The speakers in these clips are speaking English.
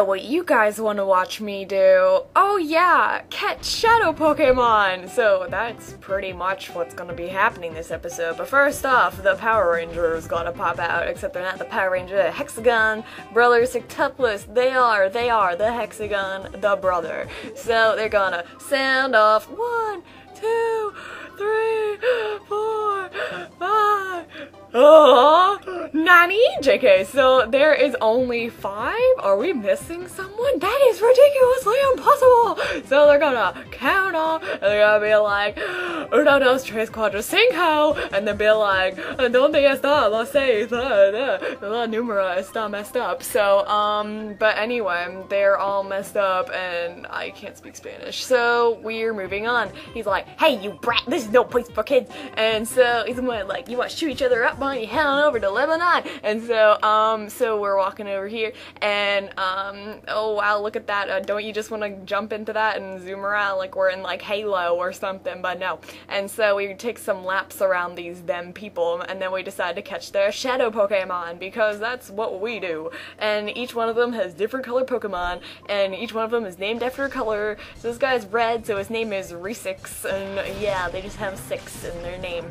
know what you guys want to watch me do. Oh yeah, catch shadow Pokemon! So that's pretty much what's gonna be happening this episode. But first off, the Power Rangers gotta pop out, except they're not the Power Ranger, Hexagon brothers sextuplets. They are the Hexagon, the brother. So they're gonna sound off 1, 2, 3, 4, 5. Oh, Nani? JK, so there is only 5? Are we missing someone? That is ridiculously impossible! So they're gonna count off, and they're gonna be like, 1, 2, 3, 4, 5, and then be like, donde está la 6? La numero está messed up. So, but anyway, they're all messed up, and I can't speak Spanish. So, we're moving on. He's like, hey, you brat, this is no place for kids. And so, he's like, you want to shoot each other up? You head on over to Lebanon. And so so we're walking over here, and oh wow, look at that. Don't you just want to jump into that and zoom around like we're in like Halo or something? But no. And so we take some laps around them people, and then we decide to catch their shadow Pokemon, because that's what we do. And each one of them has different color Pokemon, and each one of them is named after a color. So this guy's red, so his name is Resix, and yeah, they just have 6 in their name.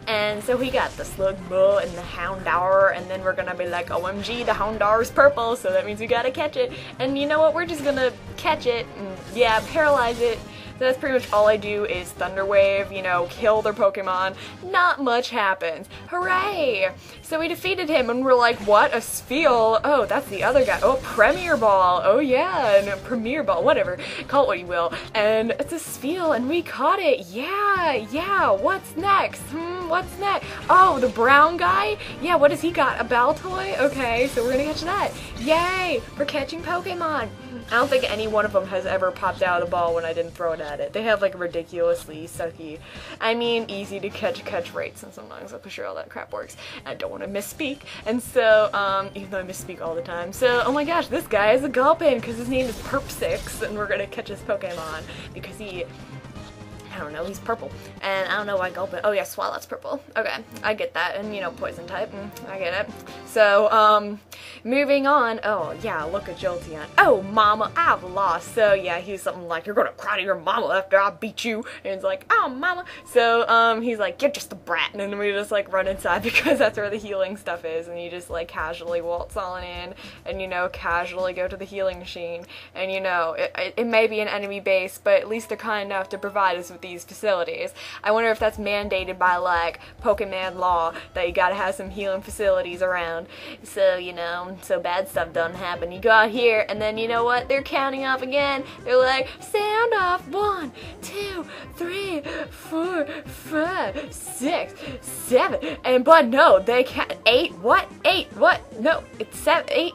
And so we got the Slugma and the Houndour, and then we're gonna be like, OMG, the Houndour's purple, so that means we gotta catch it. And you know what, we're just gonna catch it, and yeah, paralyze it. So that's pretty much all I do is Thunder Wave, you know, kill their Pokemon. Not much happens. Hooray! So we defeated him, and we're like, what? A Spheal? Oh, that's the other guy. Oh, Premier Ball. Oh yeah, and a Premier Ball, whatever. Call it what you will. And it's a Spheal, and we caught it. Yeah, what's next? What's next? Oh, the brown guy? Yeah, what has he got? A Baltoy? Okay, so we're gonna catch that. Yay! We're catching Pokemon. I don't think any one of them has ever popped out of the ball when I didn't throw it at it. They have like ridiculously sucky, I mean easy to catch rates, and sometimes I'm sure all that crap works. I don't want to misspeak, and so even though I misspeak all the time. So oh my gosh, this guy is a Gulpin because his name is Perp6, and we're gonna catch his Pokemon because I don't know, he's purple. And I don't know why Gulpin. Oh yeah, Swalot's purple. Okay, I get that. And you know, poison type. I get it. So, moving on. Oh yeah, look at Jolteon. Oh mama, I've lost. So yeah, he's something like, you're gonna cry to your mama after I beat you. And it's like, oh mama. So, he's like, you're just a brat. And then we just like run inside because that's where the healing stuff is. And you just like casually waltz on in and, you know, casually go to the healing machine. And you know, it may be an enemy base, but at least they're kind enough to provide us with these facilities. I wonder if that's mandated by like Pokemon law, that you gotta have some healing facilities around, so you know, so bad stuff doesn't happen. You go out here, and then you know what, they're counting off again. They're like, sound off, 1, 2, 3, 4, 5, 6, 7, and but no, they can't. 8, what? 8, what? No, it's 7, 8,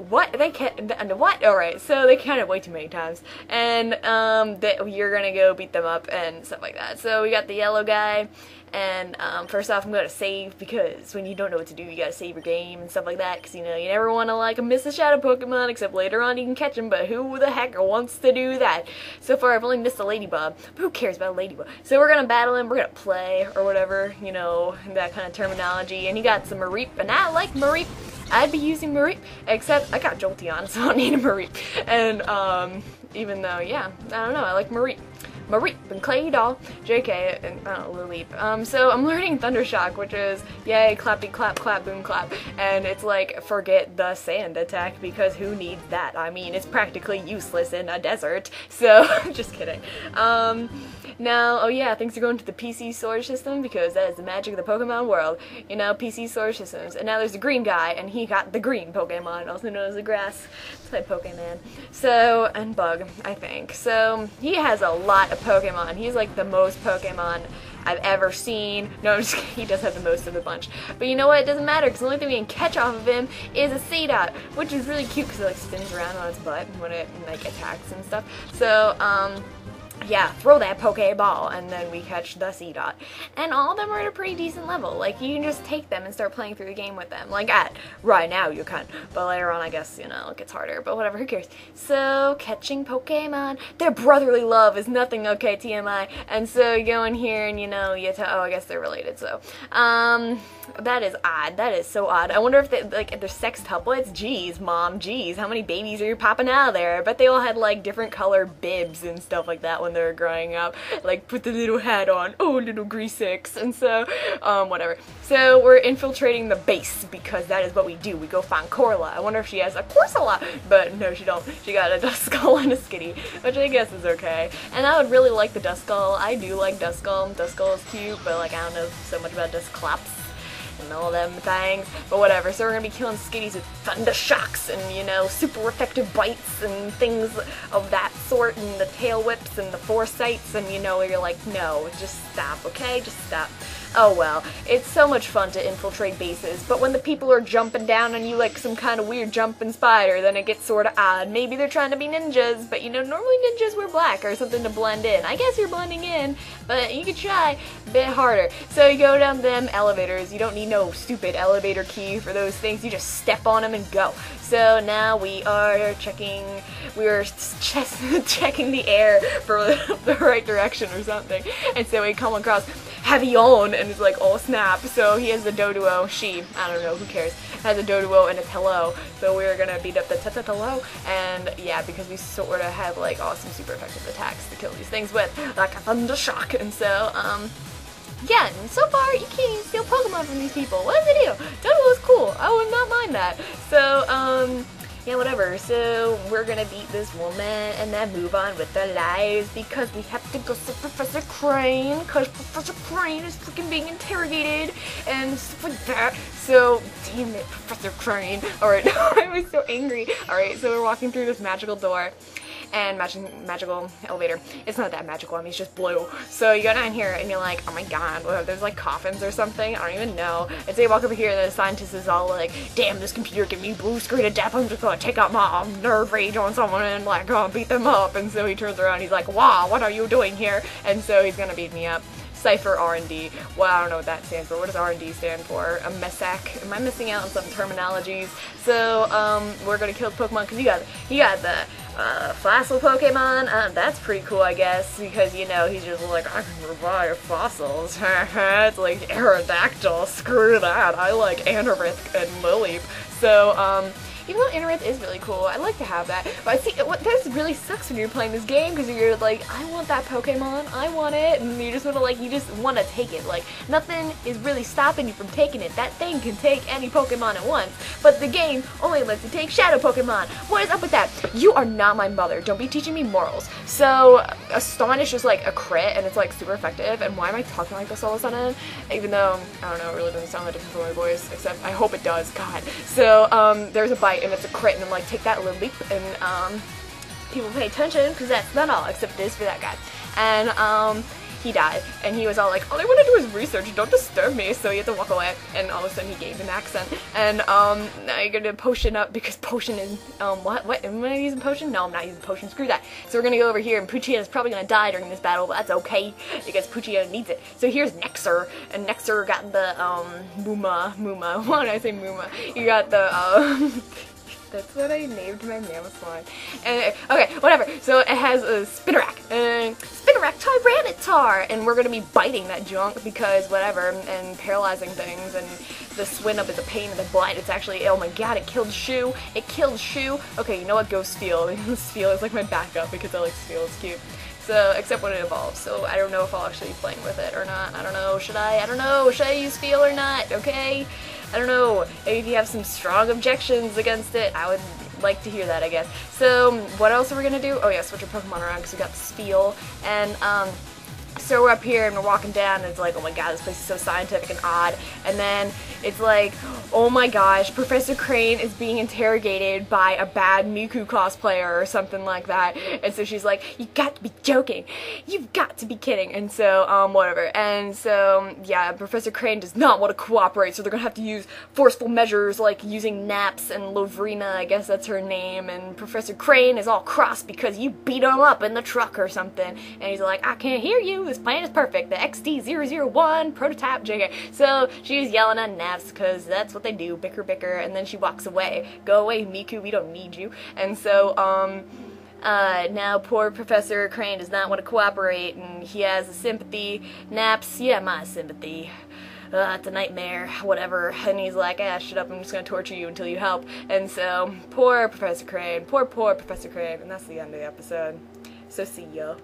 what? They can't, what? Alright, so they counted way too many times, and you're gonna go beat them up and stuff like that. So we got the yellow guy, and first off I'm going to save, because when you don't know what to do you gotta save your game and stuff like that, because you know, you never want to like miss a shadow Pokemon, except later on you can catch them, but who the heck wants to do that? So far I've only missed a Ladybug, but who cares about a Ladybug? So we're gonna battle him, we're gonna play, or whatever, you know, that kind of terminology. And he got some Mareep, and I like Mareep. I'd be using Mareep, except I got Jolteon, so I don't need a Mareep. And even though, yeah, I don't know, I like Mareep and Claydol, JK, and Lilip. So I'm learning Thundershock, which is yay, clappy clap clap boom clap, and it's like, forget the sand attack, because who needs that? I mean, it's practically useless in a desert. So just kidding. Now, oh yeah, things are going to the PC storage system, because that is the magic of the Pokemon world. You know, PC storage systems. And now there's a green guy, and he got the green Pokemon, also known as the grass type Pokemon. So, and Bug, I think. So, he has a lot of Pokemon. He's like the most Pokemon I've ever seen. No, I'm just kidding. He does have the most of the bunch. But you know what? It doesn't matter, because the only thing we can catch off of him is a Seedot, which is really cute because it like spins around on its butt when it like attacks and stuff. So, yeah, throw that Pokeball, and then we catch the Seedot. And all of them are at a pretty decent level. Like, you can just take them and start playing through the game with them. Like, right now you can, but later on, I guess, you know, it gets harder, but whatever, who cares? So, catching Pokemon, their brotherly love is nothing, okay, TMI, and so you go in here and, you know, oh, I guess they're related, so, that is odd, that is so odd. I wonder if they, like, if they're sextuplets? Jeez, mom, jeez, how many babies are you popping out of there? I bet they all had, like, different color bibs and stuff like that when they were growing up, like put the little hat on, oh little Greasix, and so whatever. So we're infiltrating the base because that is what we do. We go find Corla. I wonder if she has a Corsola, but no, she don't. She got a Duskull and a Skitty, which I guess is okay. And I would really like the Duskull. I do like Duskull. Duskull is cute, but like I don't know so much about Dusclops and all them things, but whatever. So we're gonna be killing Skitties with thunder shocks and, you know, super effective bites and things of that sort, and the tail whips and the foresights, and, you know, you're like, no, just stop, okay, just stop. Oh well, it's so much fun to infiltrate bases, but when the people are jumping down on you like some kind of weird jumping spider, then it gets sort of odd. Maybe they're trying to be ninjas, but you know, normally ninjas wear black or something to blend in. I guess you're blending in, but you could try a bit harder. So you go down them elevators. You don't need no stupid elevator key for those things. You just step on them and go. So now we are checking the air for the right direction or something. And so we come across Heavy On, and it's like, oh snap. So he has a Doduo, I don't know, who cares, has a Doduo and a Tello. So we're gonna beat up the Tello, and yeah, because we sort of have like awesome super effective attacks to kill these things with, like a Thunder Shock. And so, yeah, and so far you can't even steal Pokemon from these people. What is the deal? Doduo is cool. I would not mind that. So, yeah, whatever. So we're gonna beat this woman and then move on with our lives because we have to go see Professor Crane because Professor Crane is freaking being interrogated and stuff like that. So, damn it, Professor Crane. Alright, I was so angry. Alright, so we're walking through this magical door and magical elevator. It's not that magical, I mean, it's just blue. So you go down here and you're like, oh my god, well, there's like coffins or something, I don't even know. And so you walk over here and the scientist is all like, damn, this computer gave me blue screen of death, I'm just gonna take out my nerve rage on someone and like beat them up. And so he turns around, he's like, wow, what are you doing here? And so he's gonna beat me up. Cypher R&D. Well, I don't know what that stands for. What does R&D stand for? A MESAC? Am I missing out on some terminologies? So, we're gonna kill Pokemon because you got the fossil Pokemon. That's pretty cool, I guess, because, you know, he's just like, I can revive fossils. It's like Aerodactyl. Screw that. I like Anorith and Lilip. So, even though Anorith is really cool, I'd like to have that. But I see, this really sucks when you're playing this game because you're like, I want that Pokemon, I want it, and you just want to like, you just want to take it. Like, nothing is really stopping you from taking it. That thing can take any Pokemon at once, but the game only lets you take Shadow Pokemon. What is up with that? You are not my mother. Don't be teaching me morals. So, Astonish is like a crit, and it's like super effective, and why am I talking like this all of a sudden? Even though, I don't know, it really doesn't sound that different from my voice, except I hope it does, God. So, there's a bite, and it's a crit, and I'm like, take that little leap, and people pay attention because that's not all, except it is for that guy. And he died, and he was all like, all I want to do is research, don't disturb me. So he had to walk away, and all of a sudden he gained an accent. And now you're gonna potion up because potion is what am I using potion? No, I'm not using potion, screw that. So we're gonna go over here, and Puchia is probably gonna die during this battle, but that's okay because Puchia needs it. So here's Nexer, and Nexer got the Muma. Why did I say Muma? You got the that's what I named my Mammoth. And okay, whatever. So it has a Spinarak, Spinarak Tyranitar, and we're gonna be biting that junk because whatever, and paralyzing things, and the Swinub is a pain in the butt. It's actually, oh my god, it killed Shu. It killed Shu. Okay, you know what? Go Steel. Steel is like my backup because I like Steel. It's cute. So, except when it evolves. So I don't know if I'll actually be playing with it or not. I don't know. Should I? I don't know. Should I use Steel or not? Okay. I don't know, maybe if you have some strong objections against it, I would like to hear that, I guess. So, what else are we gonna do? Oh yeah, switch your Pokemon around because we got the Steel, and, So we're up here and we're walking down and it's like, oh my god, this place is so scientific and odd. And then it's like, oh my gosh, Professor Crane is being interrogated by a bad Miku cosplayer or something like that. And so she's like, you got to be joking. You've got to be kidding. And so, whatever. And so, yeah, Professor Crane does not want to cooperate, so they're gonna have to use forceful measures like using naps, and Lovrina, I guess that's her name, and Professor Crane is all cross because you beat him up in the truck or something. And he's like, I can't hear you. This plan is perfect. The XD001 prototype JK. So she's yelling at Naps because that's what they do, bicker, and then she walks away. Go away, Miku, we don't need you. And so, now poor Professor Crane does not want to cooperate, and he has a sympathy. Naps, yeah, my sympathy. It's a nightmare, whatever. And he's like, shut up, I'm just gonna torture you until you help. And so, poor Professor Crane, poor Professor Crane, and that's the end of the episode. So see ya.